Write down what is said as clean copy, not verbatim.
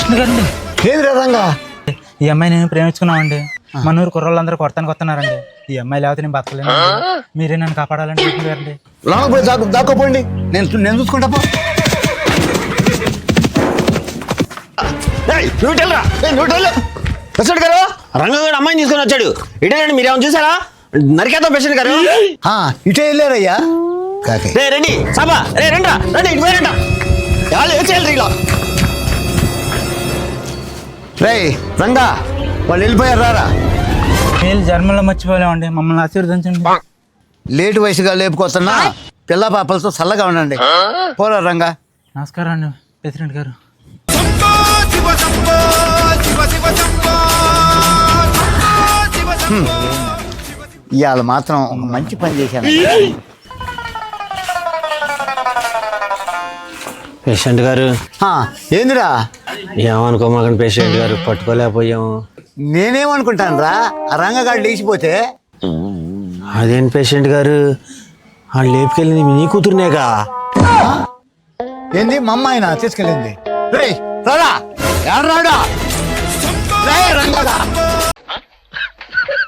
Patient గారండి. ఏది రంగా? ఈ అమ్మాయి నేను ప్రేమించుకున్నామండి. మన ఊరు కుర్రోళ్ళందరూ కొడతానికి వస్తున్నారండి. ఈ అమ్మాయి లేకపోతే నేను బతకలేను. మీరే నన్ను కాపాడాలండి పేషెంట్ గారండి. లోపల పోయి దాక్కోపోండి, నేను చూసుకుంటా పో. ప్రెసిడెంట్ గారు రంగ గారు అమ్మాయిని తీసుకొని వచ్చాడు. ఇటేనండి, మీరేమో చూసారా? నరికేద్దాం ప్రెసిడెంట్ గారు. ఇటే వెళ్ళారయ్యా. రే రండి సాబా, రే రండి రండి, ఇటు పోయారంట. ఎవరు ఏం చేయాలి ఇలా? రే రంగా, వాళ్ళు వెళ్ళిపోయారు. రారా, మీరు జన్మలో మర్చిపోలేమండి. మమ్మల్ని ఆశీర్వదించండి. లేటు వయసుగా లేపుకొస్తున్నా పిల్ల పాపలతో చల్లగా ఉండండి. పోరా రంగా. నమస్కారం అండి ప్రెసిడెంట్ గారు. ఇవాళ మాత్రం ఒక మంచి పని చేశాను. పేషెంట్ గారు ఏందిరా? ఏమనుకోమాకండి పేషెంట్ గారు, పట్టుకోలేకపోయాము. నేనేమనుకుంటాను రా, ఆ రంగగాడు లేచిపోతే. అదేంటి పేషెంట్ గారు, వాళ్ళు లేపుకెళ్ళింది నీ కూతురునేగా? ఏంది మా అమ్మాయినా తీసుకెళ్ళింది? రే రాడా, ఎవరు రాడా? రంగగా